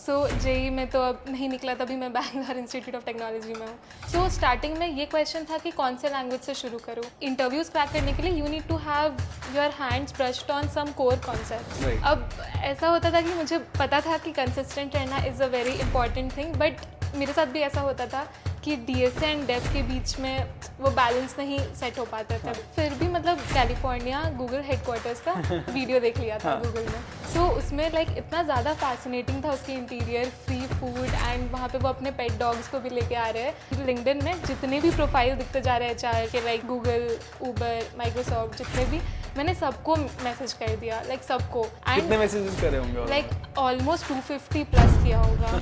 सो JEE में तो अब नहीं निकला, तभी मैं बैंगलोर इंस्टीट्यूट ऑफ टेक्नोलॉजी में हूँ. सो स्टार्टिंग में ये क्वेश्चन था कि कौन से लैंग्वेज से शुरू करूँ. इंटरव्यूज़ क्रैक करने के लिए you need to have your hands brushed on some core concept. अब ऐसा होता था कि मुझे पता था कि कंसिस्टेंट रहना is a very important thing, but मेरे साथ भी ऐसा होता था कि डीएसए एंड डेव के बीच में वो बैलेंस नहीं सेट हो पाता था. फिर भी मतलब कैलिफोर्निया गूगल हेडक्वार्टर्स का वीडियो देख लिया था गूगल में. सो उसमें लाइक इतना ज़्यादा फैसिनेटिंग था उसके इंटीरियर, फ्री फूड, एंड वहाँ पे वो अपने पेट डॉग्स को भी लेके आ रहे हैं. लिंक्डइन में जितने भी प्रोफाइल दिखते जा रहे हैं एचआर के, लाइक गूगल, उबर, माइक्रोसॉफ्ट, जितने भी, मैंने सबको मैसेज कर दिया, लाइक सबको. एंड कितने मैसेजेस करे होंगे? लाइक ऑलमोस्ट 250 प्लस किया होगा.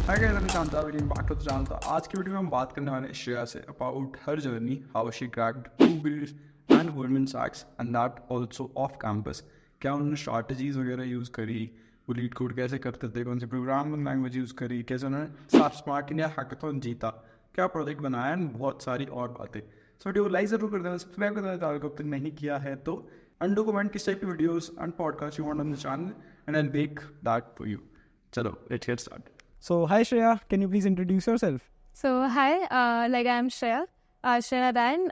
Hi guys, I'm Shanta, welcome back to the channel. आज की वीडियो में हम बात करने वाले हैं श्रेया से about her journey, how she cracked Google and Goldman सैक्स and that also off campus. क्या उन्होंने स्ट्रैटेजीज वगैरह यूज़ करी, वो लीड कोड कैसे करते थे, कौन सी प्रोग्रामिंग लैंग्वेज यूज़ करी, कैसे उन्होंने स्मार्ट इंडिया हैकाथॉन जीता, क्या प्रोजेक्ट बनाया, एंड बहुत सारी और बातें. सो वीडियो को लाइक जरूर कर देना, सब्सक्राइब कर देना अब तक नहीं किया है तो, एंड डू कमेंट किस टाइप की videos and podcast you want on the channel and I will make that for you. चलो let's get start. So, hi Shreya, can you please introduce yourself? So hi, like I am Shreya, Shreya Ryan.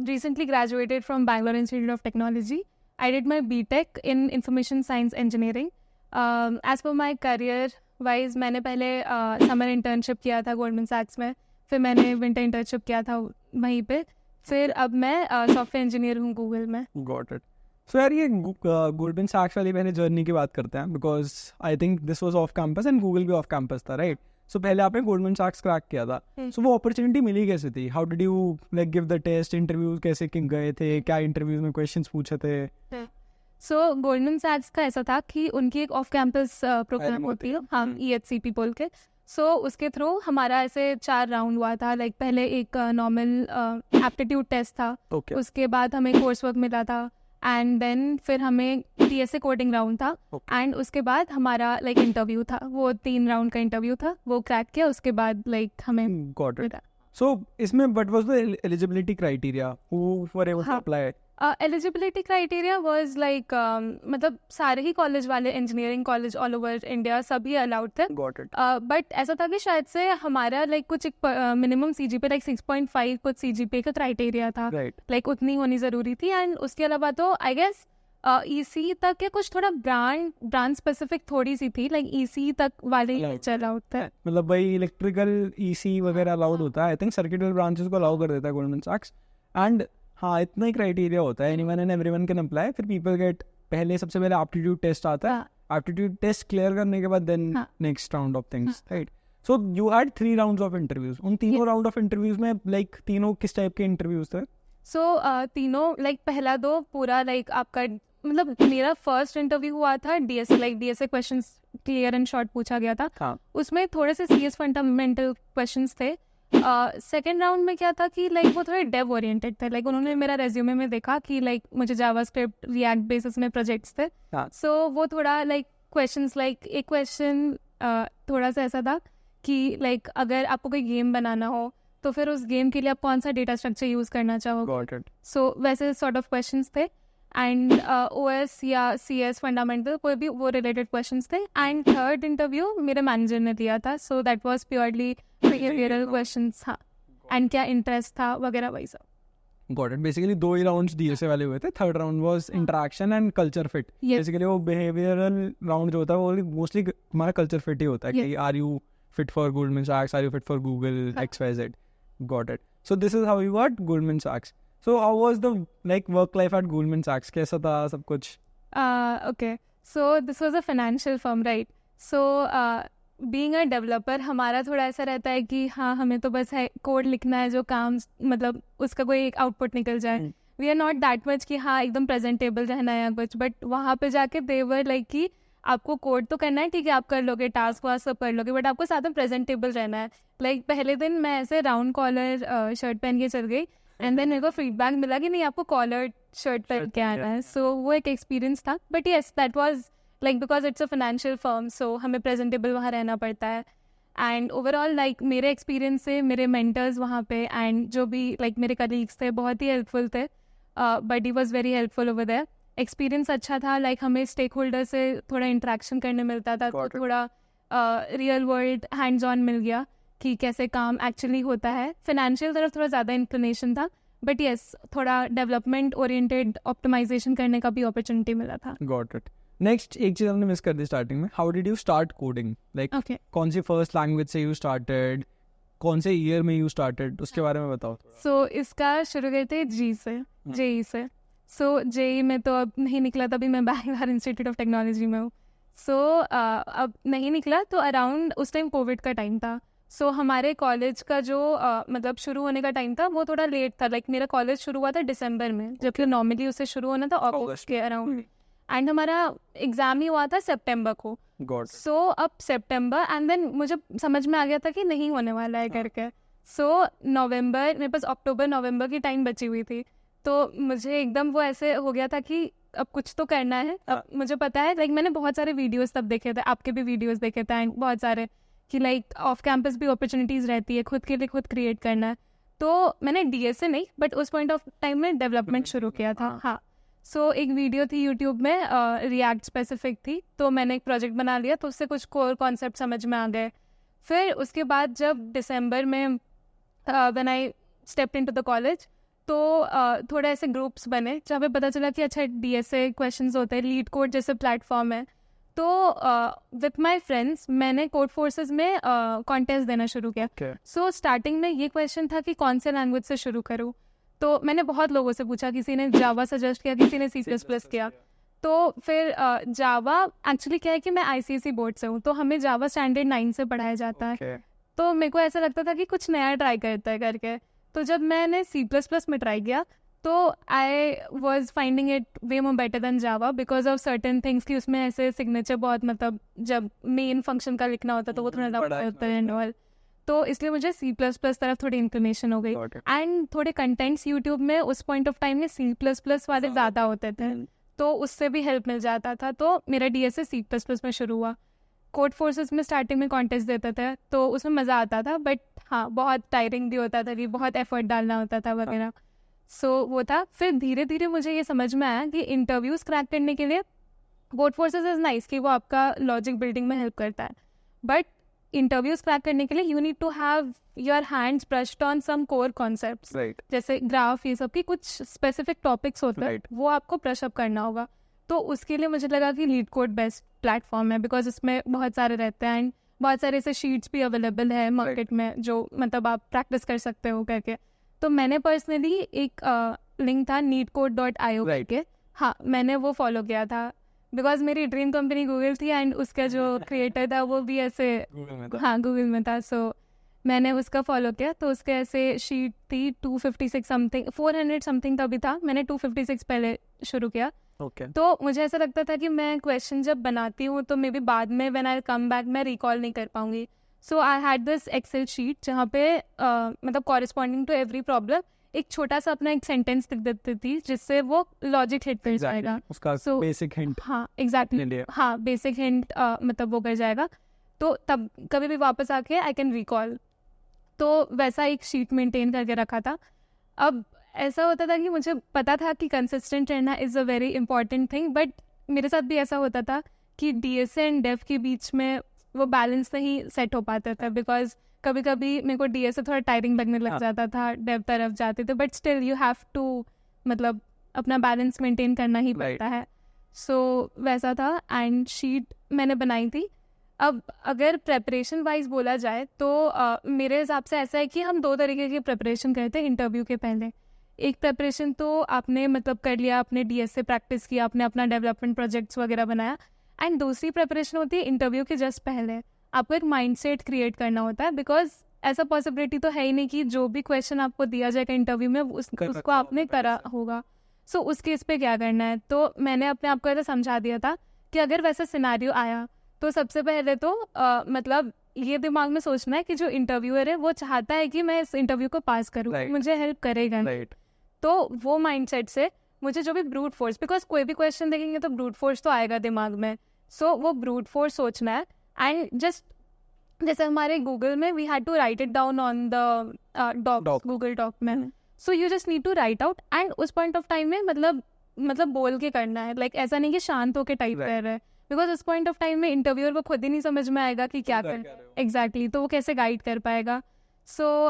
Recently graduated from Bangalore Institute of Technology. I did my BTech in Information Science Engineering. As for my career wise, मैंने पहले summer internship किया था Goldman Sachs में, फिर मैंने winter internship किया था वहीं पे, फिर अब मैं software engineer हूँ Google में. Got it. So यार ये गोल्डमैन सैक्स वाली पहले जर्नी की बात करते हैं, because I think this was off campus and Google भी ऑफ कैंपस था, राइट? सो पहले आपने गोल्डमैन सैक्स क्रैक किया था, सो वो अपॉर्चुनिटी मिली कैसे थी? How did you like give the test, interviews कैसे गए थे, क्या इंटरव्यूज में क्वेश्चंस पूछे थे? सो गोल्डमैन सैक्स का ऐसा था कि उनकी एक ऑफ कैंपस प्रोग्राम होती है, हम EHCP बोल के. सो उसके थ्रू हमारा ऐसे 4 राउंड हुआ था. लाइक पहले एक नॉर्मल एप्टीट्यूड टेस्ट था, उसके बाद हमें कोर्स वर्क मिला था, एंड देन फिर हमें DSA कोडिंग राउंड था, एंड उसके बाद हमारा लाइक इंटरव्यू था. वो 3 राउंड का इंटरव्यू था, वो क्रैक किया, उसके बाद लाइक हमें मिला. सो इसमें what was the eligibility criteria who were able to apply? Eligibility criteria was like मतलब सारे ही कॉलेज वाले, engineering college all over India सभी अलाउड थे. बट ऐसा था कि शायद से हमारा लाइक कुछ एक मिनिमम CGPA लाइक 6.5 कुछ CGPA का क्राइटेरिया था, लाइक उतनी होनी ज़रूरी थी. एंड उसके अलावा तो आई गेस EC तक या कुछ थोड़ा ब्रांड स्पेसिफिक थोड़ी सी थी, लाइक EC तक वाले अलाउड थे. मतलब भाई इलेक्ट्रिकल EC वगैरह अलाउड होता है, आई थिंक सर्किटल ब्रांचेस को अलाउ कर देता है गोल्डमैन सैक्स. एंड हाँ, इतना ही क्राइटेरिया होता है, anyone and everyone can apply. फिर पीपल गेट, पहले सबसे पहले एप्टीट्यूड टेस्ट आता है, एप्टीट्यूड टेस्ट क्लियर करने के बाद then next round of things, right? So you had 3 rounds of interviews. उन तीनों राउंड ऑफ इंटरव्यूज में लाइक तीनों किस टाइप के इंटरव्यूज थे? सो तीनों लाइक पहला 2 पूरा लाइक आपका, मतलब मेरा फर्स्ट इंटरव्यू हुआ था DSA, like DSA questions clear and short पूछा गया था. उसमें थोड़े से CS फंडामेंटल क्वेश्चंस थे. सेकेंड राउंड में क्या था कि लाइक वो थोड़े डेव ओरिएंटेड थे. लाइक उन्होंने मेरा रेज्यूमे में देखा कि लाइक मुझे जावास्क्रिप्ट, रिएक्ट बेसिस में प्रोजेक्ट्स थे. सो वो थोड़ा लाइक क्वेश्चंस, लाइक एक क्वेश्चन थोड़ा सा ऐसा था कि लाइक अगर आपको कोई गेम बनाना हो तो फिर उस गेम के लिए आप कौन सा डेटा स्ट्रक्चर यूज़ करना चाहोगे. सो वैसे सॉर्ट ऑफ क्वेश्चंस थे. एंड OS या CS फंडामेंटल कोई भी वो रिलेटेड क्वेश्चंस थे. एंड थर्ड इंटरव्यू मेरे मैनेजर ने दिया था, so that was purely behavioural questions. हाँ, एंड क्या इंटरेस्ट था वगैरह वही सब. Got it. Basically 2 he rounds DSA वाले हुए थे. Third round was interaction and culture fit. Basically वो बिहेवियरल राउंड जो होता है वो मोस्टली हमारा कल्चर फिट ही होता है कि are you fit for Goldman सैक्स, are you fit for Google, XYZ. Got it. So this is how you got Goldman सैक्स. So how was the like work life at Goldman Sachs? कैसा था सब कुछ? Okay, so this was a financial firm, right? So being a developer हमारा थोड़ा ऐसा रहता है कि हाँ, हमें तो बस है कोड लिखना है, जो काम मतलब उसका कोई एक आउटपुट निकल जाए. We are not that much कि हाँ एकदम प्रेजेंटेबल रहना है या कुछ. बट वहाँ पे जाके they were like कि आपको कोड तो करना है, ठीक है आप कर लोगे, टास्क वास्क सब कर लोगे, बट आपको साथ में प्रेजेंटेबल रहना है. लाइक पहले दिन मैं ऐसे राउंड कॉलर शर्ट पहन के चल गई, एंड देन मेरे को फीडबैक मिला कि नहीं आपको कॉलर शर्ट पहन के आना है. सो वो एक एक्सपीरियंस था. But yes, that was like because it's a financial firm, so हमें प्रेजेंटेबल वहाँ रहना पड़ता है. एंड ओवरऑल लाइक मेरे एक्सपीरियंस से मेरे मेंटर्स वहाँ पे एंड जो भी लाइक मेरे कलीग्स थे बहुत ही हेल्पफुल थे, but he was very helpful over there. Experience अच्छा था, लाइक हमें स्टेक होल्डर से थोड़ा इंटरेक्शन करने मिलता था, तो थोड़ा रियल वर्ल्ड हैंड्स ऑन मिल गया कि कैसे काम एक्चुअली होता है। फाइनेंशियल तरफ थोड़ा ज़्यादा इंक्लिनेशन था, बट येस थोड़ा डेवलपमेंट ओरिएंटेड ऑप्टिमाइजेशन करने का भी अपॉर्चुनिटी मिला था। Got it. नेक्स्ट एक चीज़ हमने मिस कर दी स्टार्टिंग में, how did you start coding? Like okay, कौन सी फर्स्ट लैंग्वेज से यू स्टार्टेड, कौन से ईयर में यू स्टार्टेड, उसके बारे में बताओ। सो इसका शुरू करते जी से, जेई से। सो जेई में तो अब नहीं निकला, तभी मैं बैंगलोर इंस्टीट्यूट ऑफ टेक्नोलॉजी में हूँ। सो अब नहीं निकला, तो अराउंड उस टाइम कोविड का टाइम था। सो हमारे कॉलेज का जो मतलब शुरू होने का टाइम था वो थोड़ा लेट था। लाइक मेरा कॉलेज शुरू हुआ था दिसंबर में, जबकि नॉर्मली उसे शुरू होना था अगस्त के अराउंड, एंड हमारा एग्जाम ही हुआ था सितंबर को। सो अब सितंबर एंड देन मुझे समझ में आ गया था कि नहीं होने वाला है करके। सो नवंबर, मेरे पास अक्टूबर नवंबर की टाइम बची हुई थी, तो मुझे एकदम वो ऐसे हो गया था कि अब कुछ तो करना है। अब मुझे पता है, लाइक मैंने बहुत सारे वीडियोस तब देखे थे, आपके भी वीडियोस देखे थे एंड बहुत सारे, कि लाइक ऑफ कैंपस भी अपॉर्चुनिटीज़ रहती है, खुद के लिए खुद क्रिएट करना है। तो मैंने डीएसए नहीं, बट उस पॉइंट ऑफ टाइम में डेवलपमेंट शुरू किया था। हाँ, सो एक वीडियो थी यूट्यूब में, रिएक्ट स्पेसिफिक थी, तो मैंने एक प्रोजेक्ट बना लिया, तो उससे कुछ कोर कॉन्सेप्ट समझ में आ गए। फिर उसके बाद जब दिसंबर में when I stepped into the college, तो थोड़े ऐसे ग्रुप्स बने जहाँ पे पता चला कि अच्छा डीएसए क्वेश्चंस होते हैं, लीड कोड जैसे प्लेटफॉर्म है। तो विथ माय फ्रेंड्स मैंने कोड फोर्सेस में कॉन्टेस्ट देना शुरू किया। सो स्टार्टिंग में ये क्वेश्चन था कि कौन से लैंग्वेज से शुरू करूँ, तो मैंने बहुत लोगों से पूछा, किसी ने जावा सजेस्ट किया, किसी ने C++ किया। तो फिर जावा एक्चुअली क्या है कि मैं ICSE बोर्ड से हूँ, तो हमें जावा स्टैंडर्ड 9 से पढ़ाया जाता है। तो मेरे को ऐसा लगता था कि कुछ नया ट्राई करता है करके। तो जब मैंने C++ में ट्राई किया, तो I was finding it way more better than Java because of certain things कि उसमें ऐसे सिग्नेचर बहुत, मतलब जब मेन फंक्शन का लिखना होता तो वो थोड़ा ज़्यादा होता है एंड ऑल, तो इसलिए मुझे C++ तरफ थोड़ी इंक्लिनेशन हो गई। एंड थोड़े कंटेंट्स यूट्यूब में उस पॉइंट ऑफ टाइम में C++ वाले ज़्यादा होते थे, तो उससे भी हेल्प मिल जाता था। तो मेरा डीएसए C++ में शुरू हुआ। कोड फोर्सेस में स्टार्टिंग में कॉन्टेस्ट देते थे, तो उसमें मज़ा आता था, बट हाँ बहुत टायरिंग भी होता था कि बहुत एफर्ट डालना होता था वगैरह। सो वो था। फिर धीरे धीरे मुझे ये समझ में आया कि इंटरव्यूज़ क्रैक करने के लिए कोड फोर्सेस इज़ नाइस कि वो आपका लॉजिक बिल्डिंग में हेल्प करता है, बट इंटरव्यूज़ क्रैक करने के लिए you need to have your hands brushed on some core concepts, जैसे ग्राफ, ये सब की कुछ स्पेसिफिक टॉपिक्स होते हैं, वो आपको ब्रश अप करना होगा। तो उसके लिए मुझे लगा कि लीड कोड बेस्ट प्लेटफॉर्म है, बिकॉज इसमें बहुत सारे रहते हैं एंड बहुत सारे ऐसे शीट्स भी अवेलेबल है मार्केट में जो मतलब आप प्रैक्टिस कर सकते हो करके। तो मैंने पर्सनली एक लिंक था neetcode.io करके, हाँ मैंने वो फॉलो किया था बिकॉज मेरी ड्रीम कंपनी गूगल थी एंड उसका जो क्रिएटर था वो भी ऐसे गूगल में था। सो मैंने उसका फॉलो किया, तो उसके ऐसे शीट थी 256 समथिंग, 400 समथिंग तभी था, मैंने 256 पहले शुरू किया। तो मुझे ऐसा लगता था कि मैं क्वेश्चन जब बनाती हूँ तो मे बी बाद में व्हेन आई कम बैक मैं रिकॉल नहीं कर पाऊंगी। So I had this excel sheet जहाँ पे मतलब कॉरेस्पॉन्डिंग टू एवरी प्रॉब्लम एक छोटा सा अपना एक सेंटेंस लिख देती थी जिससे वो लॉजिक हिट कर जाएगा, उसका बेसिक हिंट। हाँ एग्जैक्टली, हाँ बेसिक हिंट मतलब वो कर जाएगा, तो तब कभी भी वापस आके आई कैन रिकॉल। तो वैसा एक शीट मेंटेन करके रखा था। अब ऐसा होता था कि मुझे पता था कि कंसिस्टेंट रहना is a very important thing, but मेरे साथ भी ऐसा होता था कि डीएसए एंड डेव के बीच में वो बैलेंस नहीं सेट हो पाता था, बिकॉज कभी कभी मेरे को डीएसए थोड़ा टायरिंग लगने लग जाता था, डेव तरफ जाते थे, but still you have to मतलब अपना बैलेंस मेंटेन करना ही पड़ता है। सो वैसा था एंड शीट मैंने बनाई थी। अब अगर प्रेपरेशन वाइज बोला जाए तो मेरे हिसाब से ऐसा है कि हम दो तरीके की प्रेपरेशन करते हैं इंटरव्यू के पहले। एक प्रेपरेशन तो आपने मतलब कर लिया, आपने डीएसए प्रैक्टिस किया, आपने अपना डेवलपमेंट प्रोजेक्ट्स वगैरह बनाया, एंड दूसरी प्रेपरेशन होती है इंटरव्यू के जस्ट पहले आपको एक माइंडसेट क्रिएट करना होता है, बिकॉज ऐसा पॉसिबिलिटी तो है ही नहीं कि जो भी क्वेश्चन आपको दिया जाएगा इंटरव्यू में उसको आपने करा होगा। सो उस केस पे क्या करना है, तो मैंने अपने आप को ऐसा समझा दिया था कि अगर वैसा सिनेरियो आया तो सबसे पहले तो मतलब ये दिमाग में सोचना है कि जो इंटरव्यूअर है वो चाहता है कि मैं इस इंटरव्यू को पास करूँ, मुझे हेल्प करेगा। तो वो माइंडसेट से मुझे जो भी ब्रूट फोर्स, बिकॉज कोई भी क्वेश्चन देखेंगे तो ब्रूट फोर्स तो आएगा दिमाग में, सो वो ब्रूट फोर्स सोचना है एंड जस्ट जैसे हमारे गूगल में we had to write it down on the doc, Google doc में, so you just need to write out, and उस पॉइंट ऑफ टाइम में मतलब बोल के करना है, लाइक ऐसा नहीं कि शांत होके टाइप कर रहे हैं, बिकॉज उस पॉइंट ऑफ टाइम में इंटरव्यूअर को खुद ही नहीं समझ में आएगा कि क्या कर एग्जैक्टली, तो वो कैसे गाइड कर पाएगा. सो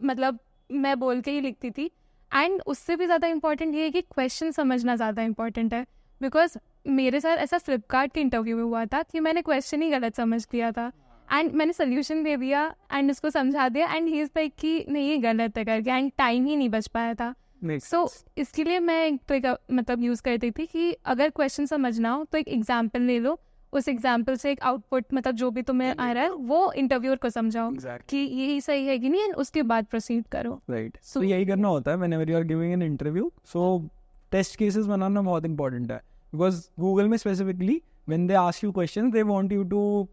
मतलब मैं बोल के ही लिखती थी. एंड उससे भी ज़्यादा इंपॉर्टेंट ये है कि क्वेश्चन समझना ज़्यादा इंपॉर्टेंट है, बिकॉज मेरे साथ ऐसा फ्लिपकार्ट के इंटरव्यू में हुआ था कि मैंने क्वेश्चन ही गलत समझ लिया था, एंड मैंने सोल्यूशन दे दिया एंड उसको समझा दिया, एंड ही इज़ लाइक कि नहीं ये गलत है करके, एंड टाइम ही नहीं बच पाया था. सो इसके लिए मैं एक ट्रिक मतलब यूज़ करती थी कि अगर क्वेश्चन समझना हो तो एक एग्जाम्पल ले लो, उस एग्जाम्पल से एक आउटपुट मतलब जो भी तुम्हें आ रहा है वो इंटरव्यूअर को समझाओ कि यही सही है कि नहीं, एंड उसके बाद प्रोसीड करो. राइट. सो यही करना होता है whenever you are giving an interview. So test cases बनाना बहुत इंपॉर्टेंट है, बिकॉज गूगल में specifically when they ask you question they want you to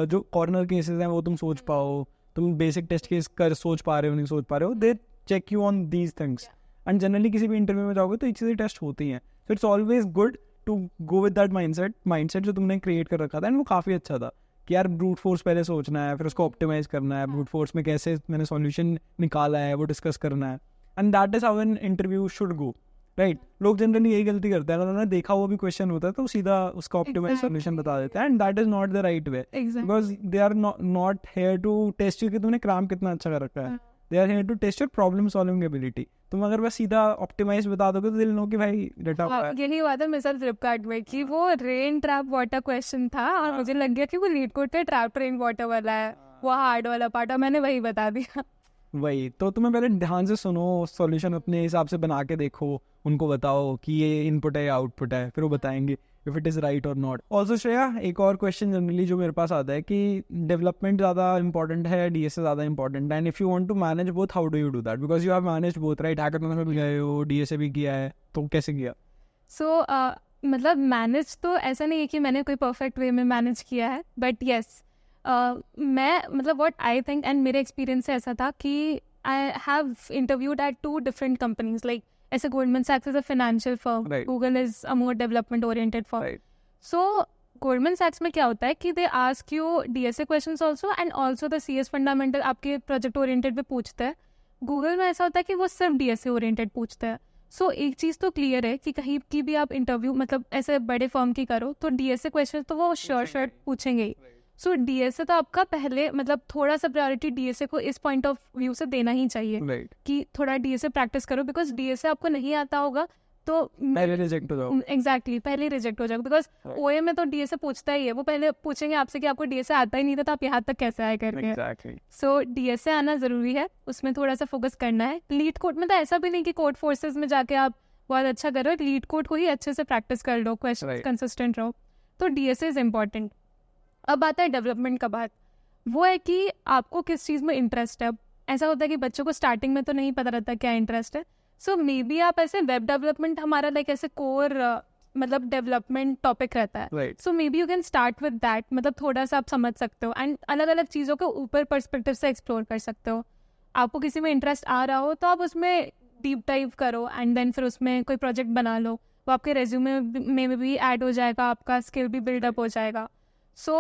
जो कॉर्नर केसेस हैं वो तुम सोच पाओ, तुम बेसिक टेस्ट केस कर सोच पा रहे हो नहीं सोच पा रहे हो, they check you on these things. And generally किसी भी इंटरव्यू में जाओगे तो ये चीज़ें टेस्ट होती हैं. So it's always good to go with that mindset जो तुमने क्रिएट कर रखा था, एंड वो काफ़ी अच्छा था कि यार ब्रूट फोर्स पहले सोचना है, फिर उसको ऑप्टिमाइज करना है, ब्रूट फोर्स में कैसे मैंने सॉल्यूशन निकाला है वो डिस्कस करना है, and that is how an interview should go. Right. लोग जनरली यही गलती करते हैं, अगर उन्होंने देखा वो भी क्वेश्चन होता है तो सीधा उसका ऑप्टिमाइज सॉल्यूशन बता देते हैं, and that is not the right way, because they are not here to test you कि तुमने क्रैम कितना अच्छा कर रखा है. They are here to test your problem solving ability. तुम अगर बस सीधा ऑप्टिमाइज बता दोगे तो दिल नो कि भाई रटा हुआ है. यही हुआ था मेरे साथ फ्लिपकार्ट में कि वो रेन ट्रैप वाटर क्वेश्चन था और मुझे लग गया कि वो लीड कोड का ट्रैप रेन वाटर वाला है, वो हार्ड वाला पार्ट, और मैंने वही बता दिया. वही तो तुम्हें पहले ध्यान से सुनो, सॉल्यूशन अपने हिसाब से बना के देखो, उनको बताओ कि ये इनपुट है या आउटपुट है, फिर वो बताएंगे इफ इट इज़ राइट और नॉट. ऑल्सो श्रेया, एक और क्वेश्चन जनरली जो मेरे पास आता है कि डेवलपमेंट ज़्यादा इंपॉर्टेंट है, डीएसए ज़्यादा इंपॉर्टेंट है, and if you want to manage both how do you do that, because you have manage both, right? Hackathon में भी गए हो, डीएसए भी किया है, तो कैसे किया? सो मतलब मैनेज तो ऐसा नहीं है कि मैंने कोई परफेक्ट वे में मैनेज किया है, बट येस मैं मतलब व्हाट आई थिंक एंड मेरे एक्सपीरियंस से ऐसा था कि I have interviewed eight 2 different companies, like ऐसे Goldman सैक्स is a financial firm, Google is a more development oriented firm. So Goldman सैक्स में क्या होता है कि दे ask you DSA questions also and also the CS fundamental आपके project oriented पे पूछते हैं. गूगल में ऐसा होता है कि वो सिर्फ डीएसए ओरिएंटेड पूछते हैं. सो एक चीज़ तो क्लियर है कि कहीं की भी आप इंटरव्यू मतलब ऐसे बड़े फर्म की करो तो डीएसए क्वेश्चन तो वो श्योर पूछेंगे ही. सो डीएसए तो आपका पहले मतलब थोड़ा सा प्रायोरिटी डीएसए को इस पॉइंट ऑफ व्यू से देना ही चाहिए कि थोड़ा डीएसए प्रैक्टिस करो, बिकॉज डीएसए आपको नहीं आता होगा तो पहले रिजेक्ट हो जाओ. एग्जैक्टली पहले रिजेक्ट हो जाएगा, बिकॉज ओए में तो डीएसए पूछता ही है, वो पहले पूछेंगे आपसे कि आपको डीएसए आता ही नहीं था तो आप यहाँ तक कैसे आए करके. सो डीएसए आना जरूरी है, उसमें थोड़ा सा फोकस करना है. लीड कोड में तो ऐसा भी नहीं कि कोड फोर्सेज में जाके आप बहुत अच्छा करो, लीड कोड को ही अच्छे से प्रैक्टिस कर लो, क्वेश्चन कंसिस्टेंट रहो, तो डीएसए इज इम्पॉर्टेंट. अब आता है डेवलपमेंट का बात, वो है कि आपको किस चीज़ में इंटरेस्ट है. अब ऐसा होता है कि बच्चों को स्टार्टिंग में तो नहीं पता रहता क्या इंटरेस्ट है. सो मे बी आप ऐसे वेब डेवलपमेंट हमारा लाइक ऐसे कोर मतलब डेवलपमेंट टॉपिक रहता है, so maybe you can start with that, मतलब थोड़ा सा आप समझ सकते हो एंड अलग अलग चीज़ों को ऊपर पर्सपेक्टिव से एक्सप्लोर कर सकते हो. आपको किसी में इंटरेस्ट आ रहा हो तो आप उसमें डीप डाइव करो एंड देन फिर उसमें कोई प्रोजेक्ट बना लो, वो आपके रेज्यूमे में भी ऐड हो जाएगा, आपका स्किल भी बिल्डअप हो जाएगा. सो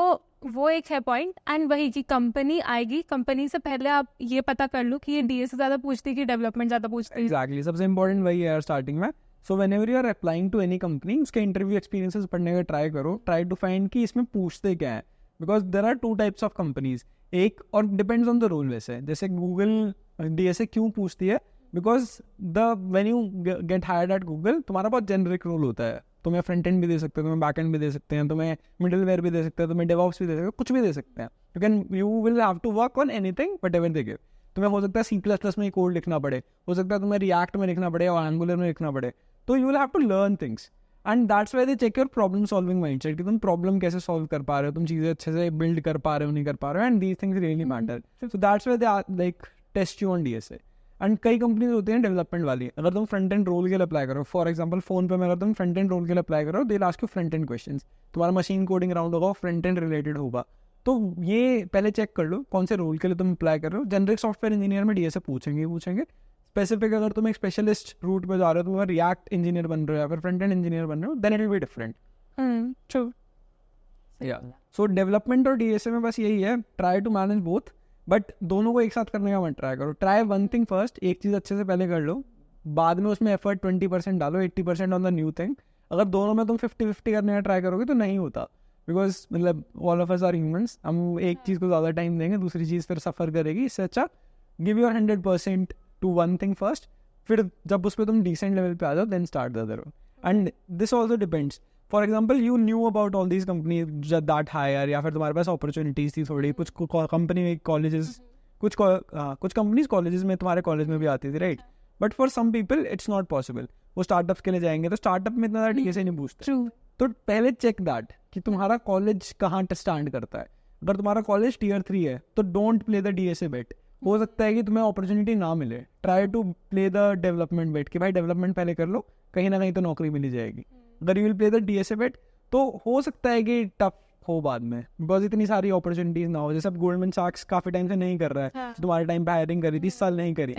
वो एक है पॉइंट. एंड वही कि कंपनी आएगी, कंपनी से पहले आप ये पता कर लो कि ये डीएसए ज़्यादा पूछती है कि डेवलपमेंट ज़्यादा पूछती है. एग्जैक्टली, सबसे इंपॉर्टेंट वही है स्टार्टिंग में. So whenever you are applying to any company, उसके इंटरव्यू एक्सपीरियंसेस पढ़ने का ट्राई करो, ट्राई टू फाइंड कि इसमें पूछते क्या है, because there are 2 types of companies. एक और डिपेंड्स ऑन द रोल. वैसे जैसे गूगल डीएसए क्यों पूछती है, because when you get hired at Google तुम्हारा बहुत जेनरिक रोल होता है. तुम्हें फ्रंट एंड भी दे सकते हैं, तुम्हें बैक एंड भी दे सकते हैं, तुम्हें मिडलवेयर भी दे सकते हैं, तुम्हें डेवऑप्स भी दे सकते हैं, कुछ भी दे सकते हैं. You will have to work on anything but ever they give. तुम्हें हो सकता है C++ में कोड लिखना पड़े, हो सकता है तुम्हें रिएक्ट में लिखना पड़े और एंगुलर में लिखना पड़े, तो you will have to learn things. And that's why they check your problem solving mindset, कि तुम प्रॉब्लम कैसे सॉल्व कर पा रहे हो, तुम चीज़ें अच्छे से बिल्ड कर पा रहे हो नहीं कर पा रहे हो, and these things really matter. So that's why they like test you on DSA. And कई कंपनीज होती हैं डेवलपमेंट वाली, अगर तुम फ्रंट एंड रोल के लिए अप्लाई करो, फॉर एग्जांपल फोन पे में अगर तुम फ्रंट एंड रोल के लिए अप्लाई करो, दे ask you front end questions, तुम्हारा मशीन कोडिंग राउंड होगा, फ्रंट एंड रिलेटेड होगा. तो ये पहले चेक कर लो कौन से रोल के लिए तुम अप्लाई कर रहे हो. जेनरिक सॉफ्टवेयर इंजीनियर में डीएसए पूछेंगे. स्पेसिफिक अगर तुम एक स्पेशलिस्ट रूट पे जा रहे हो, तुम रिएक्ट इंजीनियर बन रहे हो या फिर फ्रंट एंड इंजीनियर बन रहे हो, then it will be different. True. So development और डीएसए में बस यही है, try to manage both, but दोनों को एक साथ करने का मत ट्राई करो. ट्राई वन थिंग फर्स्ट, एक चीज़ अच्छे से पहले कर लो, बाद में उसमें एफर्ट 20% डालो, 80% ऑन द न्यू थिंग. अगर दोनों में तुम 50-50 करने का ट्राई करोगे तो नहीं होता, बिकॉज मतलब all of us are humans. हम एक चीज़ को ज़्यादा टाइम देंगे, दूसरी चीज़ फिर सफ़र करेगी. इससे अच्छा give your 100% to one thing first, फिर जब उस पर तुम डिसेंट लेवल पे आ जाओ then start the other one. And this also depends. For example you knew about all these companies that hire, या फिर तुम्हारे पास अपॉर्चुनिटीज थी थोड़ी, कुछ कंपनी कॉलेजेस, कुछ कंपनीज कॉलेजेस में, तुम्हारे कॉलेज में भी आती थी, right. But for some people it's not possible. वो स्टार्टअप्स के लिए जाएंगे तो स्टार्टअप में इतना डीएसए नहीं पूछते. तो पहले चेक दैट कि तुम्हारा कॉलेज कहाँ स्टैंड करता है. अगर तुम्हारा कॉलेज Tier 3 है तो don't play the DSA bet. हो सकता है कि तुम्हें अपॉर्चुनिटी ना मिले. Try to play the development bet कि भाई डेवलपमेंट पहले कर लो, कहीं ना कहीं तो नौकरी मिल जाएगी. अगर you will play the DSA bet तो हो सकता है कि टफ हो बाद में, बिकॉज इतनी सारी अपॉर्चुनिटीज ना हो. जैसे अब गोल्डमैन सैक्स काफी टाइम से नहीं कर रहा है, तुम्हारे टाइम पे हायरिंग करी थी, इस साल नहीं करी,